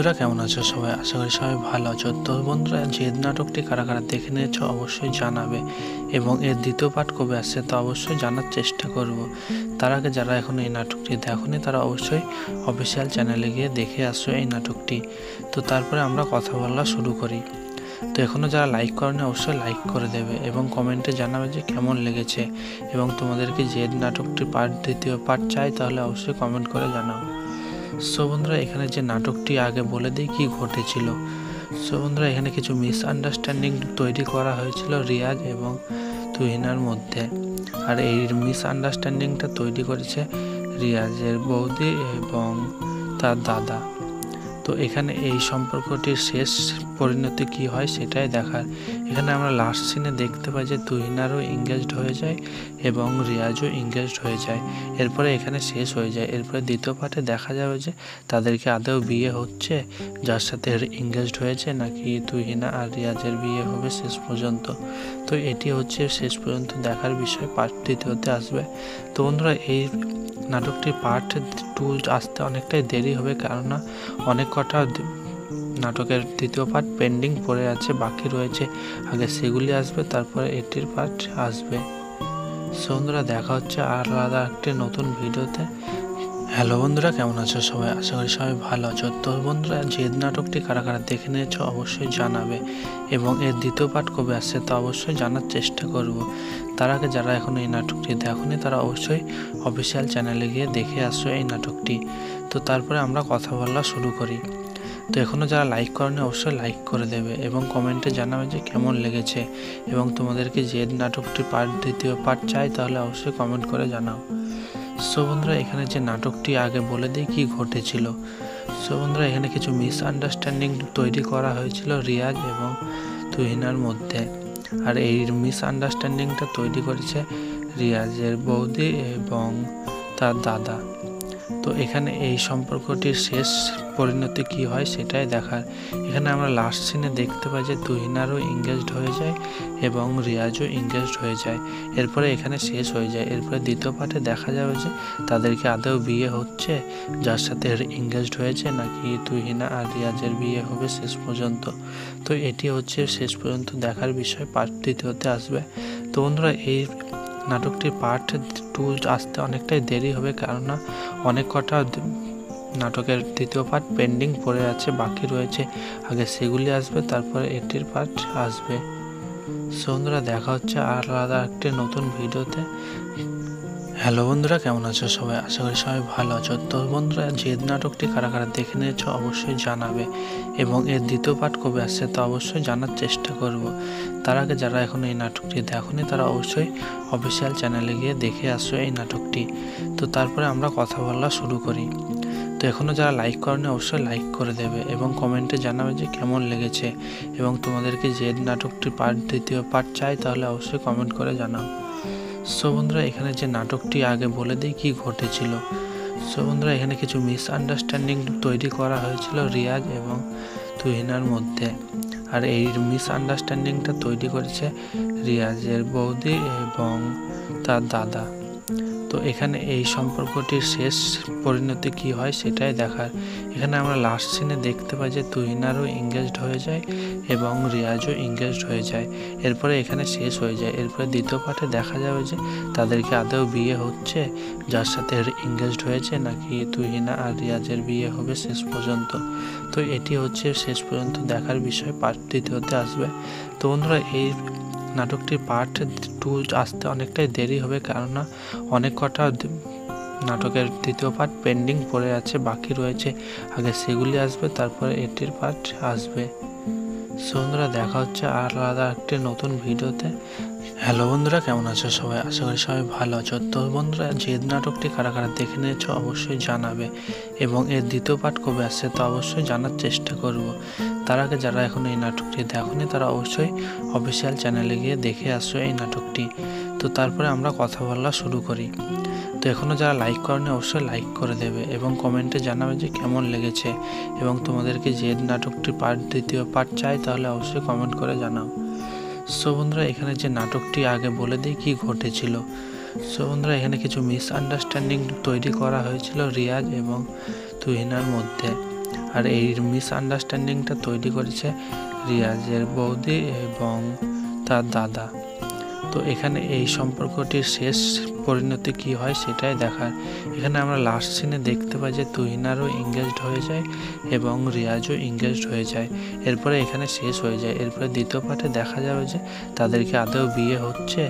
বন্ধুরা কেমন আছো সবাই? আশা করি সবাই ভালো আছো। তো বন্ধুরা, জেদ নাটকটি কারা কারা দেখে নিয়েছো অবশ্যই জানাবে, এবং এর দ্বিতীয় পার্ট কবে আসছে তা অবশ্যই জানার চেষ্টা করব। তার আগে যারা এখন এই নাটকটি দেখোনি তারা অবশ্যই অফিসিয়াল চ্যানেলে গিয়ে দেখে আসো এই নাটকটি। তো তারপরে আমরা কথা বলা শুরু করি। তো এখনও যারা লাইক করেনি অবশ্যই লাইক করে দেবে এবং কমেন্টে জানাবে যে কেমন লেগেছে, এবং তোমাদেরকে জেদ নাটকটির দ্বিতীয় পার্ট চাই তাহলে অবশ্যই কমেন্ট করে জানাও। সো বন্ধুরা, এখানে যে নাটকটি আগে বলে দিই কি ঘটেছিল। সো বন্ধুরা, এখানে কিছু মিসআন্ডারস্ট্যান্ডিং তৈরি করা হয়েছিল রিয়াজ এবং তুহিনার মধ্যে, আর এই মিসআন্ডারস্ট্যান্ডিংটা তৈরি করেছে রিয়াজের বৌদি এবং তার দাদা। তো এখানে এই সম্পর্কটির শেষ পরিণতি কি হয় সেটাই দেখার। এখানে আমরা লাস্ট সিনে দেখতে পাই যে তুহিনারও এঙ্গেজড হয়ে যায় এবং রিয়াজও এঙ্গেজড হয়ে যায়। এরপরে এখানে শেষ হয়ে যায়। এরপরে দ্বিতীয় পার্টে দেখা যাবে যে তাদেরকে আদৌ বিয়ে হচ্ছে যার সাথে এঙ্গেজড হয়েছে, নাকি তুহিনা আর রিয়াজের বিয়ে হবে শেষ পর্যন্ত। তো এটি হচ্ছে শেষ পর্যন্ত দেখার বিষয়, পার্ট দ্বিতীয়তে আসবে। তো বন্ধুরা, এই নাটকটির পার্ট 2 আসতে অনেকটাই দেরি হবে, কেননা অনেক কটা নাটকের দ্বিতীয় পার্ট পেন্ডিং পড়ে আছে, বাকি রয়েছে। আগে সেগুলি আসবে, তারপরে এটির পার্ট আসবে। সো বন্ধুরা, দেখা হচ্ছে আলাদা একটি নতুন ভিডিওতে। হ্যালো বন্ধুরা, কেমন আছো সবাই? আশা করি সবাই ভালো আছো। তো বন্ধুরা, জেদ নাটকটি কারা কারা দেখে নিয়েছো অবশ্যই জানাবে, এবং এর দ্বিতীয় পার্ট কবে আসছে তা অবশ্যই জানার চেষ্টা করব। তার আগে যারা এখন এই নাটকটি দেখোনি তারা অবশ্যই অফিসিয়াল চ্যানেলে গিয়ে দেখে আসো এই নাটকটি। তো তারপরে আমরা কথা বলা শুরু করি। তো এখনও যারা লাইক করেনি অবশ্যই লাইক করে দেবে এবং কমেন্টে জানাবে যে কেমন লেগেছে, এবং তোমাদেরকে জেদ নাটকটির দ্বিতীয় পার্ট চাই তাহলে অবশ্যই কমেন্ট করে জানাও। সো বন্ধুরা, এখানে যে নাটকটি আগে বলে দিই কি ঘটেছিল। সো বন্ধুরা, এখানে কিছু মিসআন্ডারস্ট্যান্ডিং তৈরি করা হয়েছিল রিয়াজ এবং তুহিনার মধ্যে, আর এই মিসআন্ডারস্ট্যান্ডিংটা তৈরি করেছে রিয়াজের বৌদি এবং তার দাদা। তো এখানে এই সম্পর্কটির শেষ পরিণতি কি হয় সেটাই দেখার। এখানে আমরা লাস্ট সিনে দেখতে পাই যে তুহিনারও এঙ্গেজড হয়ে যায় এবং রিয়াজও এঙ্গেজড হয়ে যায়। এরপরে এখানে শেষ হয়ে যায়। এরপরে দ্বিতীয় পার্টে দেখা যাবে যে তাদেরকে আদৌ বিয়ে হচ্ছে যার সাথে এঙ্গেজড হয়েছে, নাকি তুহিনা আর রিয়াজের বিয়ে হবে শেষ পর্যন্ত। তো এটি হচ্ছে শেষ পর্যন্ত দেখার বিষয়, পার্ট দ্বিতীয়তে আসবে। তো বন্ধুরা, এই নাটকটির পার্ট 2 আসতে অনেকটাই দেরি হবে, কেননা অনেক কটা নাটকের দ্বিতীয় পার্ট পেন্ডিং পড়ে আছে, বাকি রয়েছে। আগে সেগুলি আসবে, তারপরে এটির পার্ট আসবে। সো বন্ধুরা, দেখা হচ্ছে আলাদা একটি নতুন ভিডিওতে। হ্যালো বন্ধুরা, কেমন আছো সবাই? আশা করি সবাই ভালো আছো। তো বন্ধুরা, জেদ নাটকটি কারা কারা দেখে নিয়েছো অবশ্যই জানাবে, এবং এর দ্বিতীয় পার্ট কবে আসছে তা অবশ্যই জানার চেষ্টা করব। তার আগে যারা এখন এই নাটকটি দেখোনি তারা অবশ্যই অফিসিয়াল চ্যানেলে গিয়ে দেখে আসো এই নাটকটি। তো তারপরে আমরা কথা বলা শুরু করি। তো এখনও যারা লাইক করেনি অবশ্যই লাইক করে দেবে এবং কমেন্টে জানাবে যে কেমন লেগেছে, এবং তোমাদেরকে জেদ নাটকটির দ্বিতীয় পার্ট চাই তাহলে অবশ্যই কমেন্ট করে জানাও। সো বন্ধুরা, এখানে যে নাটকটি আগে বলে দিই কি ঘটেছিল। সো বন্ধুরা, এখানে কিছু মিসআন্ডারস্ট্যান্ডিং তৈরি করা হয়েছিল রিয়াজ এবং তুহিনার মধ্যে, আর এই মিসআন্ডারস্ট্যান্ডিংটা তৈরি করেছে রিয়াজের বৌদি এবং তার দাদা। তো এখানে এই সম্পর্কটির শেষ পরিণতি কি হয় সেটাই দেখার। এখানে আমরা লাস্ট সিনে দেখতে পাই যে তুহিনারও এঙ্গেজড হয়ে যায় এবং রিয়াজও এঙ্গেজড হয়ে যায়। এরপরে এখানে শেষ হয়ে যায়। এরপরে দ্বিতীয় পার্টে দেখা যাবে যে তাদেরকে আদৌ বিয়ে হচ্ছে যার সাথে এঙ্গেজড হয়েছে, নাকি তুহিনা আর রিয়াজের বিয়ে হবে শেষ পর্যন্ত। তো এটি হচ্ছে শেষ পর্যন্ত দেখার বিষয়, পার্ট দ্বিতীয়তে আসবে। তো বন্ধুরা, এই নাটকটির পার্ট 2 আসতে অনেকটাই দেরি হবে, কেননা অনেক কটা নাটকের দ্বিতীয় পার্ট পেন্ডিং পড়ে আছে, বাকি রয়েছে। আগে সেগুলি আসবে, তারপরে এটির পার্ট আসবে। সো বন্ধুরা, দেখা হচ্ছে আলাদা একটি নতুন ভিডিওতে। হ্যালো বন্ধুরা, কেমন আছো সবাই? আশা করি সবাই ভালো আছো। তো বন্ধুরা, জেদ নাটকটি কারা কারা দেখে নিয়েছো অবশ্যই জানাবে, এবং এর দ্বিতীয় পার্ট কবে আসছে তা অবশ্যই জানার চেষ্টা করব। তার আগে যারা এখন এই নাটকটি দেখোনি তারা অবশ্যই অফিসিয়াল চ্যানেলে গিয়ে দেখে আসো এই নাটকটি। তো তারপরে আমরা কথা বলা শুরু করি। তো এখনও যারা লাইক করেনি অবশ্যই লাইক করে দেবে এবং কমেন্টে জানাবে যে কেমন লেগেছে, এবং তোমাদেরকে জেদ নাটকটির দ্বিতীয় পার্ট চাই তাহলে অবশ্যই কমেন্ট করে জানাও। সো বন্ধুরা, এখানে যে নাটকটি আগে বলে দিই কি ঘটেছিল। সো বন্ধুরা, এখানে কিছু মিসআন্ডারস্ট্যান্ডিং তৈরি করা হয়েছিল রিয়াজ এবং তুহিনার মধ্যে, আর এই মিসআন্ডারস্ট্যান্ডিংটা তৈরি করেছে রিয়াজের বৌদি এবং তার দাদা। তো এখানে এই সম্পর্কটির শেষ পরিণতি কি হয় সেটাই দেখার। এখানে আমরা লাস্ট সিনে দেখতে পাই যে তুহিনারও এঙ্গেজড হয়ে যায় এবং রিয়াজও এঙ্গেজড হয়ে যায়। এরপরে এখানে শেষ হয়ে যায়। এরপরে দ্বিতীয় পার্টে দেখা যাবে যে তাদেরকে আদৌ বিয়ে হচ্ছে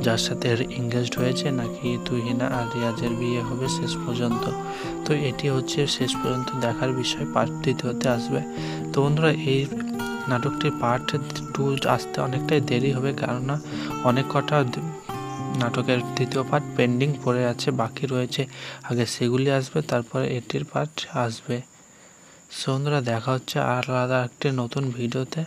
যার সাথে এঙ্গেজড হয়েছে, নাকি তুহিনা আর রিয়াজের বিয়ে হবে শেষ পর্যন্ত। তো এটি হচ্ছে শেষ পর্যন্ত দেখার বিষয়, পার্ট দ্বিতীয়তে আসবে। তো বন্ধুরা, এই নাটকটির পার্ট 2 আসতে অনেকটাই দেরি হবে, কেননা অনেক কটা নাটকের দ্বিতীয় পার্ট পেন্ডিং পড়ে আছে, বাকি রয়েছে। আগে সেগুলি আসবে, তারপরে এটির পার্ট আসবে। সো বন্ধুরা, দেখা হচ্ছে আলাদা একটি নতুন ভিডিওতে।